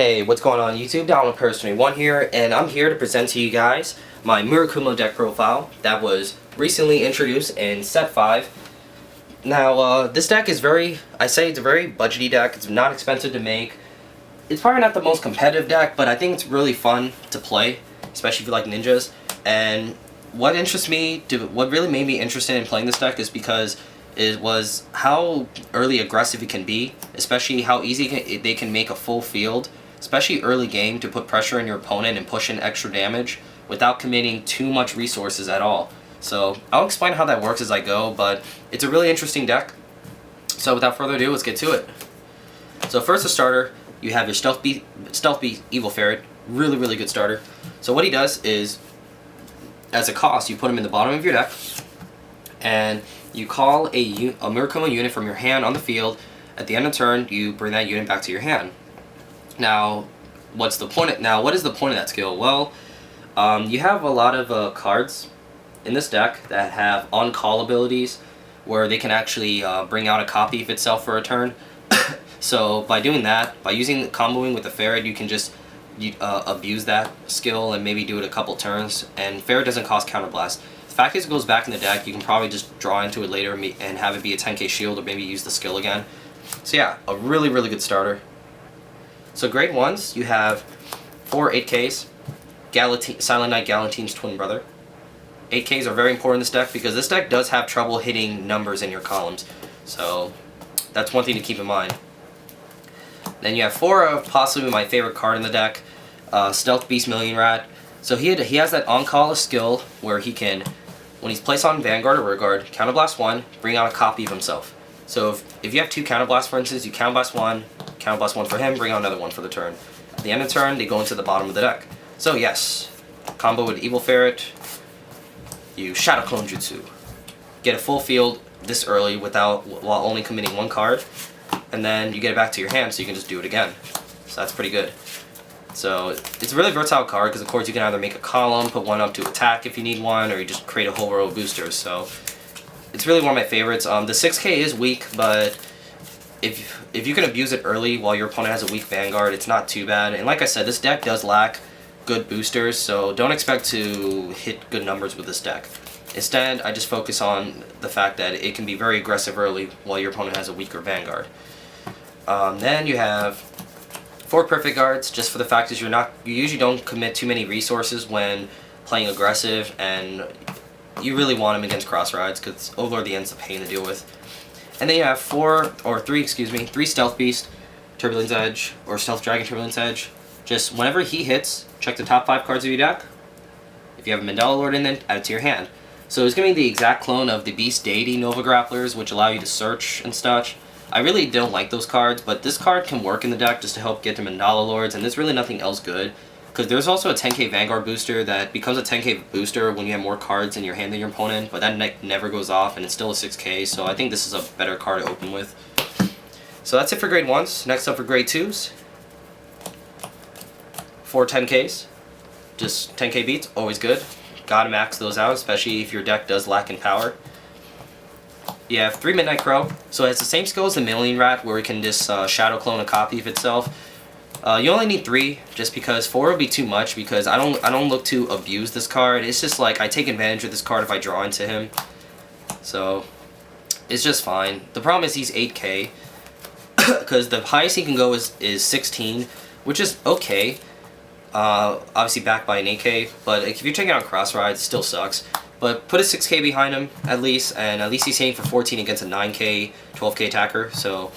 Hey, what's going on YouTube? Down Person 1 here, and I'm here to present to you guys my Murakumo deck profile that was recently introduced in Set 5. Now, this deck is it's a very budgety deck. It's not expensive to make. It's probably not the most competitive deck, but I think it's really fun to play, especially if you like ninjas. And what really made me interested in playing this deck is because it was how early aggressive it can be, especially how easy they can make a full field, especially early game, to put pressure on your opponent and push in extra damage without committing too much resources at all. So I'll explain how that works as I go, but it's a really interesting deck. So without further ado, let's get to it. So first, a starter, you have your Stealth Beast Evil Ferret, really good starter. So what he does is, as a cost, you put him in the bottom of your deck, and you call a Murakumo unit from your hand on the field. At the end of turn, you bring that unit back to your hand. Now, what is the point of that skill? Well, you have a lot of cards in this deck that have on-call abilities where they can actually bring out a copy of itself for a turn. So by doing that, by comboing with the Ferret, you can just abuse that skill and maybe do it a couple turns. And Ferret doesn't cost Counterblast. The fact is, it goes back in the deck, you can probably just draw into it later and have it be a 10k shield, or maybe use the skill again. So yeah, a really good starter. So grade 1s, you have 4 8ks, Silent Knight Galatine's twin brother. 8ks are very important in this deck because this deck does have trouble hitting numbers in your columns. So that's one thing to keep in mind. Then you have 4 of possibly my favorite card in the deck, Stealth Beast Million Rat. So he has that on-call skill where he can, when he's placed on Vanguard or Rearguard, Counterblast 1, bring out a copy of himself. So if you have 2 Counterblasts, for instance, you Counterblast 1 for him, bring out another one for the turn. At the end of the turn, they go into the bottom of the deck. So yes, combo with Evil Ferret, you Shadow Clone Jutsu. Get a full field this early while only committing 1 card, and then you get it back to your hand so you can just do it again. So that's pretty good. So it's a really versatile card because of course you can either make a column, put one up to attack if you need one, or you just create a whole row of boosters. So it's really one of my favorites. The 6k is weak, but if you can abuse it early while your opponent has a weak Vanguard, it's not too bad. And like I said, this deck does lack good boosters, so don't expect to hit good numbers with this deck. Instead, I just focus on the fact that it can be very aggressive early while your opponent has a weaker Vanguard. Then you have 4 perfect guards, just for the fact that you usually don't commit too many resources when playing aggressive, and you really want them against cross rides because Overlord the End's a pain to deal with. And then you have 3 Stealth Beast Turbulence Edge, or Stealth Dragon Turbulence Edge. Just whenever he hits, check the top 5 cards of your deck. If you have a Mandala Lord in it, add it to your hand. So it's going to be the exact clone of the Beast Deity Nova Grapplers, which allow you to search and such. I really don't like those cards, but this card can work in the deck just to help get the Mandala Lords, and there's really nothing else good. Because there's also a 10k Vanguard booster that becomes a 10k booster when you have more cards in your hand than your opponent, but that never goes off, and it's still a 6k, so I think this is a better card to open with. So that's it for grade 1s. Next up for grade 2s. 4 10ks. Just 10k beats, always good. Gotta max those out, especially if your deck does lack in power. You have 3 Midnight Crow, so it has the same skill as the Million Rat, where it can just shadow clone a copy of itself. You only need 3, just because 4 would be too much, because I don't look to abuse this card. It's just like I take advantage of this card if I draw into him. So it's just fine. The problem is he's 8k, because the highest he can go is 16, which is okay. Obviously backed by an 8k, but if you're taking out cross rides, it still sucks. But put a 6k behind him at least, and at least he's hitting for 14 against a 9k, 12k attacker, so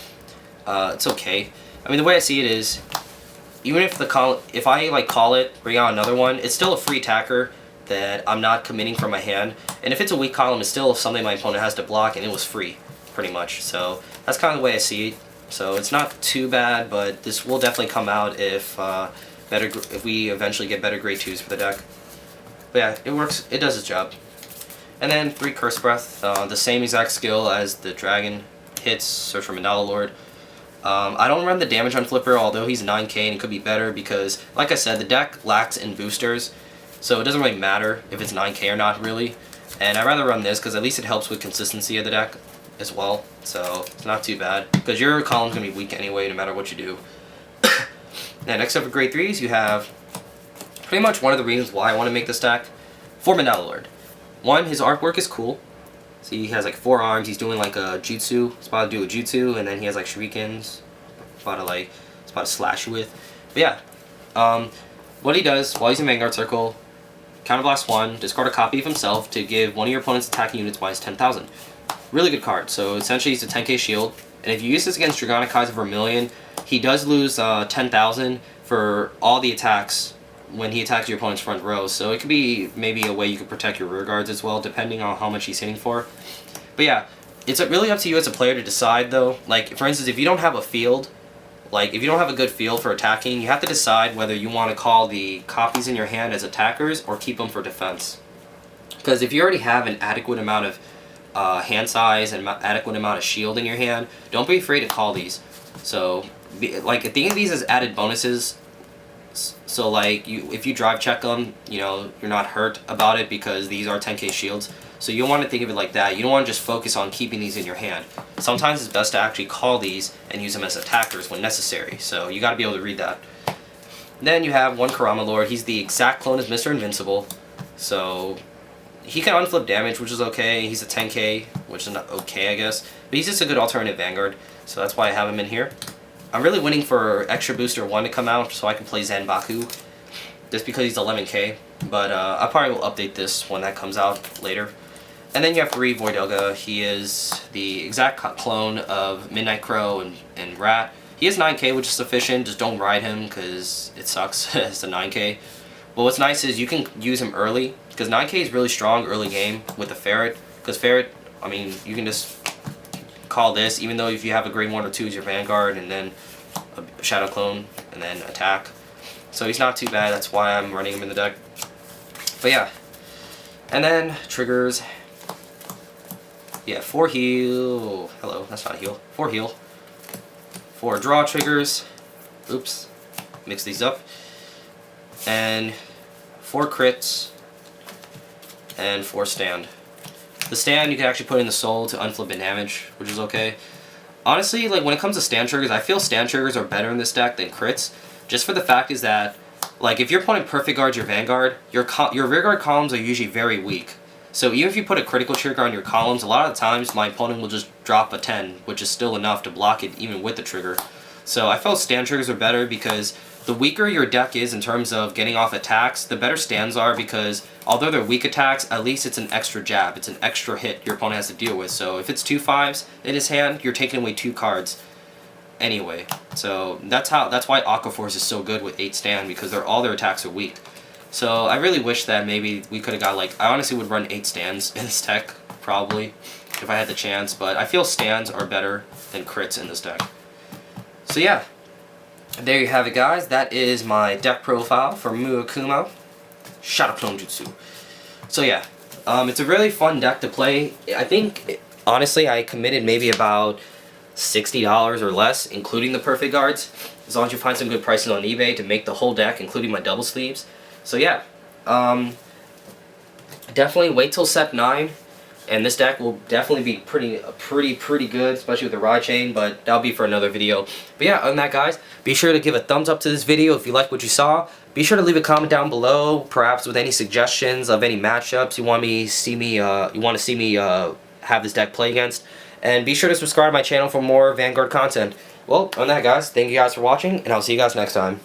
it's okay. I mean, the way I see it is, even if I like call it, bring out another one, it's still a free attacker that I'm not committing from my hand. And if it's a weak column, it's still something my opponent has to block, and it was free, pretty much. So that's kind of the way I see it. So it's not too bad, but this will definitely come out if we eventually get better grade 2s for the deck. But yeah, it works. It does its job. And then 3 Curse Breath, the same exact skill as the Dragon hits, search for Mandala Lord. I don't run the damage on Flipper, although he's 9k and it could be better because, like I said, the deck lacks in boosters, so it doesn't really matter if it's 9k or not, really. And I'd rather run this because at least it helps with consistency of the deck as well, so it's not too bad. Because your column's going to be weak anyway, no matter what you do. And next up for grade 3s, you have pretty much one of the reasons why I want to make this deck for Mandala Lord. One, his artwork is cool. See, he has like 4 arms. He's doing like a jutsu. He's about to do a jutsu, and then he has like shurikens. It's about to slash you with. But yeah, what he does while he's in Vanguard Circle, counterblast 1, discard a copy of himself to give one of your opponent's attacking units minus 10,000. Really good card. So essentially, he's a 10k shield, and if you use this against Dragonic Kaiser Vermilion, he does lose 10,000 for all the attacks when he attacks your opponent's front row. So it could be maybe a way you could protect your rear guards as well, depending on how much he's hitting for. But yeah, it's really up to you as a player to decide though. Like, for instance, if you don't have a field, like if you don't have a good field for attacking, you have to decide whether you want to call the copies in your hand as attackers or keep them for defense. Because if you already have an adequate amount of hand size and adequate amount of shield in your hand, don't be afraid to call these. So, like, think of these as added bonuses. So like, if you drive check them, you know, you're not hurt about it because these are 10k shields. So you want to think of it like that. You don't want to just focus on keeping these in your hand. Sometimes it's best to actually call these and use them as attackers when necessary. So you got to be able to read that. Then you have one Kurama Lord. He's the exact clone as Mr. Invincible. So he can unflip damage, which is okay. He's a 10k, which is not okay, I guess. But he's just a good alternative Vanguard. So that's why I have him in here. I'm really waiting for Extra Booster 1 to come out so I can play Zanbaku, just because he's 11k, but I probably will update this when that comes out later. And then you have 3 Voidelga. He is the exact clone of Midnight Crow and Rat. He is 9k, which is sufficient. Just don't ride him because it sucks. It's a 9k. But what's nice is you can use him early, because 9k is really strong early game with the Ferret. Because Ferret, I mean, you can just call this, even though if you have a grade 1 or 2 as your Vanguard, and then a Shadow Clone, and then attack. So he's not too bad, that's why I'm running him in the deck. But yeah. And then triggers. Yeah, 4 heal. Hello, that's not a heal. 4 heal. 4 draw triggers. Oops. Mix these up. And 4 crits. And 4 stand. The stand you can actually put in the soul to unflip and damage, which is okay. Honestly, like when it comes to stand triggers, I feel stand triggers are better in this deck than crits. Just for the fact is that, like, if your opponent perfect guards your Vanguard, your rear guard columns are usually very weak. So even if you put a critical trigger on your columns, a lot of the times my opponent will just drop a 10, which is still enough to block it even with the trigger. So I felt stand triggers are better because the weaker your deck is in terms of getting off attacks, the better stands are, because although they're weak attacks, at least it's an extra jab, it's an extra hit your opponent has to deal with. So if it's 2 5s in his hand, you're taking away 2 cards anyway. So that's why Aqua Force is so good with 8 stand, because all their attacks are weak. So I really wish that maybe we could have got, like, I honestly would run 8 stands in this deck, probably, if I had the chance, but I feel stands are better than crits in this deck. So yeah. There you have it, guys. That is my deck profile for Murakumo Shadow Clone Jutsu. So yeah, it's a really fun deck to play. I think, honestly, I committed maybe about $60 or less, including the perfect guards, as long as you find some good prices on eBay to make the whole deck, including my double sleeves. So yeah, definitely wait till Sep 9. And this deck will definitely be pretty good, especially with the rod chain, but that'll be for another video. But yeah, other than that, guys, be sure to give a thumbs up to this video if you like what you saw. Be sure to leave a comment down below, perhaps with any suggestions of any matchups you want to see me have this deck play against. And be sure to subscribe to my channel for more Vanguard content. Well, other than that, guys, thank you guys for watching, and I'll see you guys next time.